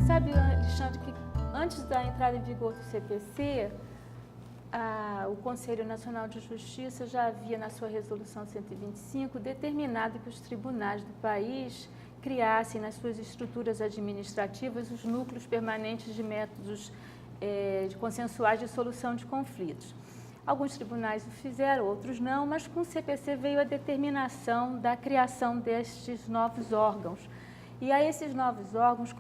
sabe, Alexandre, que antes da entrada em vigor do CPC, o Conselho Nacional de Justiça já havia, na sua resolução 125, determinado que os tribunais do país criassem nas suas estruturas administrativas os núcleos permanentes de métodos consensuais de solução de conflitos. Alguns tribunais o fizeram, outros não, mas com o CPC veio a determinação da criação destes novos órgãos. E a esses novos órgãos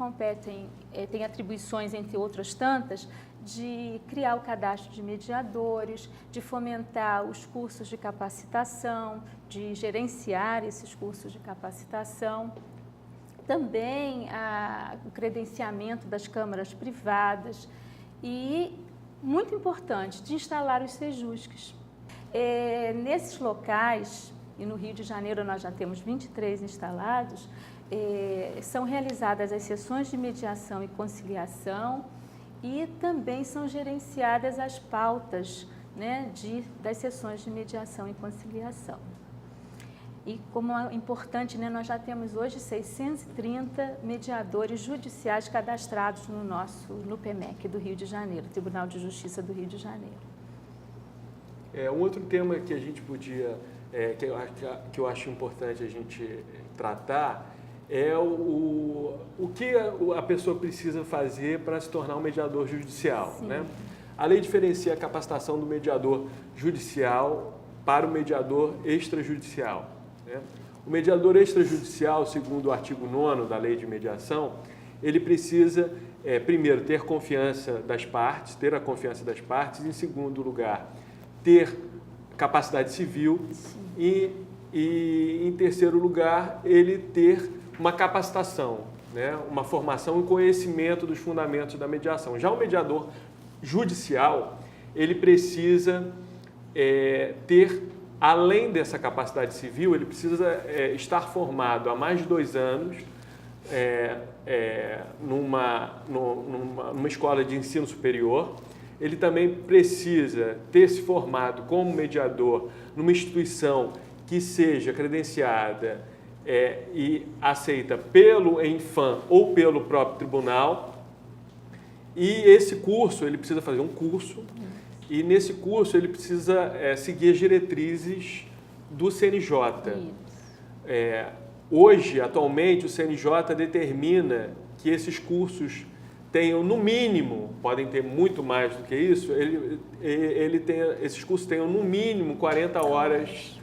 têm atribuições, entre outras tantas, de criar o cadastro de mediadores, de fomentar os cursos de capacitação, de gerenciar esses cursos de capacitação. Também o credenciamento das câmaras privadas e, muito importante, de instalar os sejusques. Nesses locais, e no Rio de Janeiro nós já temos 23 instalados, são realizadas as sessões de mediação e conciliação e também são gerenciadas as pautas, né, das sessões de mediação e conciliação. E como é importante, né, nós já temos hoje 630 mediadores judiciais cadastrados no PMEC do Rio de Janeiro, Tribunal de Justiça do Rio de Janeiro. Um outro tema que a gente podia, que eu acho importante a gente tratar, é o que a pessoa precisa fazer para se tornar um mediador judicial, né? A lei diferencia a capacitação do mediador judicial para o mediador extrajudicial, né? O mediador extrajudicial, segundo o artigo 9º da lei de mediação, ele precisa, primeiro, ter a confiança das partes, em segundo lugar, ter capacidade civil e, em terceiro lugar, ele ter uma capacitação, né? Uma formação e conhecimento dos fundamentos da mediação. Já o mediador judicial, ele precisa ter, além dessa capacidade civil, ele precisa estar formado há mais de 2 anos numa escola de ensino superior. Ele também precisa ter se formado como mediador numa instituição que seja credenciada e aceita pelo ENFAM ou pelo próprio tribunal. E esse curso, ele precisa fazer um curso, e nesse curso ele precisa seguir as diretrizes do CNJ. Hoje, atualmente, o CNJ determina que esses cursos tenham, no mínimo, podem ter muito mais do que isso, esses cursos tenham, no mínimo, 40 horas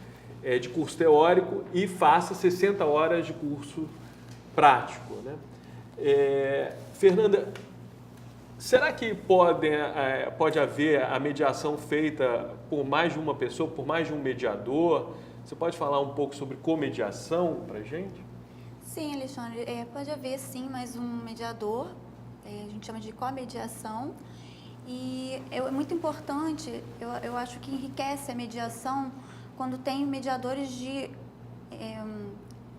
de curso teórico e faça 60 horas de curso prático, né? Fernanda, será que pode haver a mediação feita por mais de uma pessoa, por mais de um mediador? Você pode falar um pouco sobre comediação para a gente? Sim, Alexandre, pode haver sim mais um mediador, a gente chama de comediação, e é muito importante, eu acho que enriquece a mediação quando tem mediadores de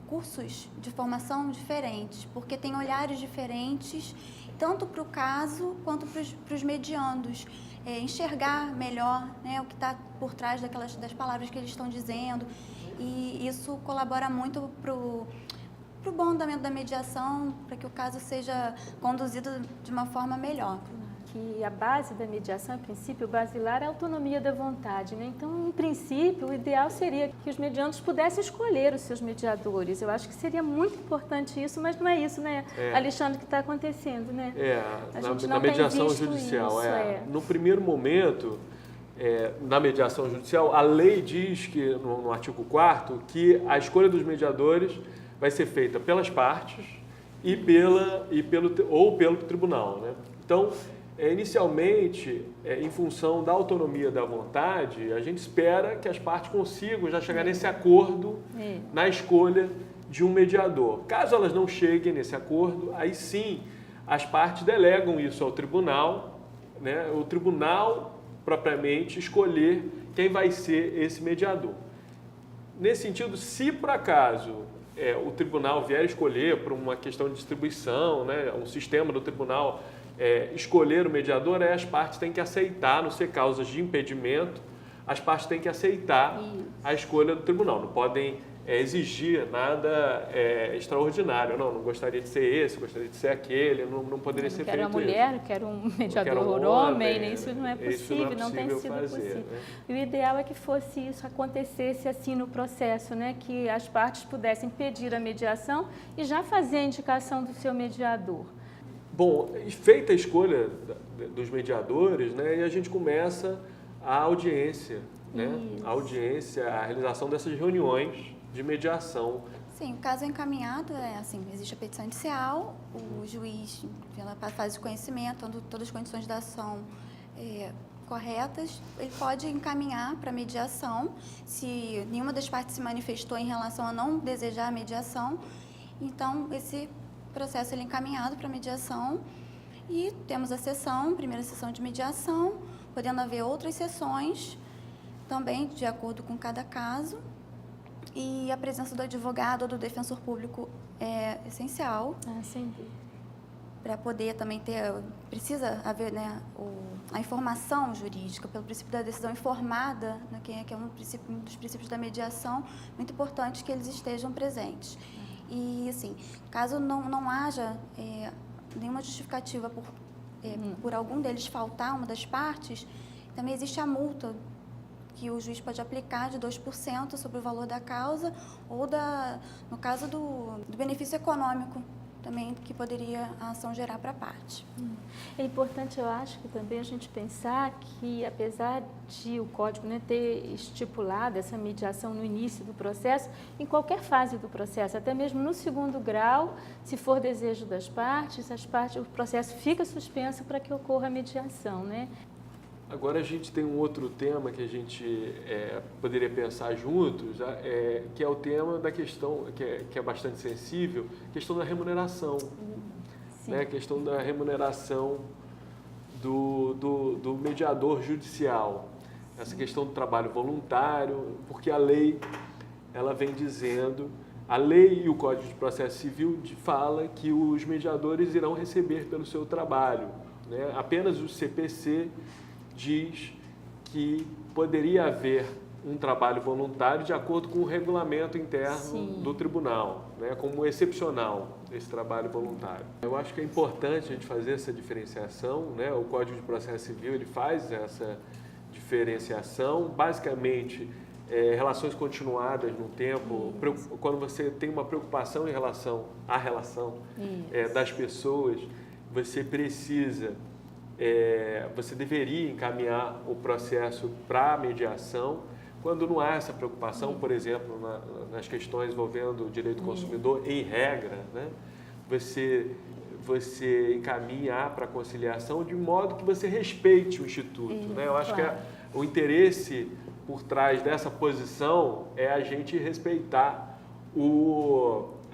cursos de formação diferentes, porque tem olhares diferentes, tanto para o caso quanto para os mediandos. Enxergar melhor, né, o que está por trás das palavras que eles estão dizendo, e isso colabora muito para o bom andamento da mediação, para que o caso seja conduzido de uma forma melhor. Que a base da mediação, em princípio, basilar é a autonomia da vontade, né? Então, em princípio, o ideal seria que os mediandos pudessem escolher os seus mediadores. Eu acho que seria muito importante isso, mas não é isso, né, Alexandre, que está acontecendo, né? Na mediação judicial. No primeiro momento, na mediação judicial, a lei diz que, no artigo 4º, que a escolha dos mediadores vai ser feita pelas partes ou pelo tribunal, né? Então, inicialmente, em função da autonomia da vontade, a gente espera que as partes consigam já chegar nesse acordo na escolha de um mediador. Caso elas não cheguem nesse acordo, aí sim as partes delegam isso ao tribunal, né? O tribunal propriamente escolher quem vai ser esse mediador. Nesse sentido, se por acaso o tribunal vier escolher por uma questão de distribuição, né, um sistema do tribunal escolher o mediador, as partes têm que aceitar, não ser causas de impedimento, as partes têm que aceitar a escolha do tribunal. Não podem exigir nada extraordinário. Não gostaria de ser esse, gostaria de ser aquele, não poderia ser feito isso. Quero uma mulher, quero um mediador homem, isso não é possível, não tem sido possível. Né? E o ideal é que fosse isso, acontecesse assim no processo, né? Que as partes pudessem pedir a mediação e já fazer a indicação do seu mediador. Bom, feita a escolha dos mediadores, né, e a gente começa a audiência, né? A audiência, a realização dessas reuniões de mediação. Sim, o caso é encaminhado, assim, existe a petição inicial, o juiz faz o conhecimento, todas as condições da ação corretas, ele pode encaminhar para mediação. Se nenhuma das partes se manifestou em relação a não desejar a mediação, então esse processo ele é encaminhado para mediação e temos a primeira sessão de mediação, podendo haver outras sessões, também de acordo com cada caso. E a presença do advogado ou do defensor público é essencial. Sem dúvida. Para poder também precisa haver, né, a informação jurídica, pelo princípio da decisão informada, né, que é um dos princípios da mediação, muito importante que eles estejam presentes. E, assim, caso não haja nenhuma justificativa por algum deles faltar, uma das partes, também existe a multa que o juiz pode aplicar de 2% sobre o valor da causa ou, no caso do benefício econômico, também que poderia a ação gerar para a parte. É importante, eu acho, que também a gente pensar que, apesar de o Código, né, ter estipulado essa mediação no início do processo, em qualquer fase do processo, até mesmo no segundo grau, se for desejo das partes, o processo fica suspenso para que ocorra a mediação, né? Agora a gente tem um outro tema que a gente poderia pensar juntos, que é o tema da questão, que é bastante sensível, questão da remuneração. Né? A questão da remuneração do mediador judicial. Essa questão do trabalho voluntário, porque a lei, ela vem dizendo, a lei e o Código de Processo Civil fala que os mediadores irão receber pelo seu trabalho. Né? Apenas o CPC diz que poderia haver um trabalho voluntário de acordo com o regulamento interno do tribunal, né, como excepcional esse trabalho voluntário. Eu acho que é importante a gente fazer essa diferenciação, né? O Código de Processo Civil ele faz essa diferenciação, basicamente relações continuadas no tempo, quando você tem uma preocupação em relação à relação das pessoas, você precisa você deveria encaminhar o processo para a mediação. Quando não há essa preocupação, por exemplo, nas questões envolvendo o direito do consumidor, em regra, né, você encaminha para a conciliação de modo que você respeite o Instituto. Né? Eu acho que o interesse por trás dessa posição é a gente respeitar o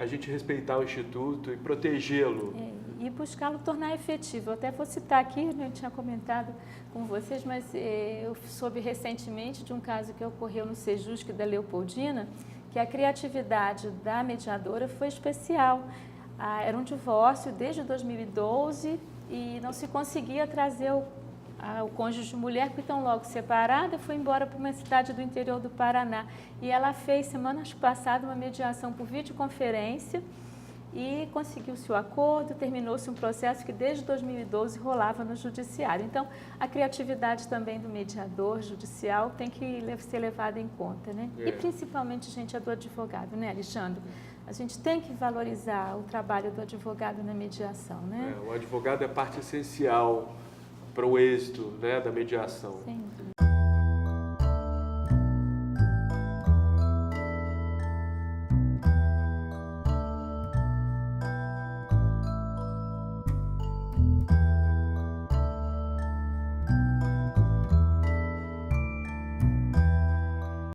Instituto e protegê-lo. E buscá-lo tornar efetivo. Eu até vou citar aqui, eu tinha comentado com vocês, mas eu soube recentemente de um caso que ocorreu no Sejusc da Leopoldina, que a criatividade da mediadora foi especial. Era um divórcio desde 2012 e não se conseguia trazer o cônjuge mulher, porque tão logo separada, foi embora para uma cidade do interior do Paraná. E ela fez, semanas passadas, uma mediação por videoconferência, e conseguiu-se o acordo, terminou-se um processo que desde 2012 rolava no judiciário. Então, a criatividade também do mediador judicial tem que ser levada em conta, né? E principalmente, gente, a do advogado, né, Alexandre? A gente tem que valorizar o trabalho do advogado na mediação, né? O advogado é parte essencial para o êxito, né, da mediação. Sem dúvida.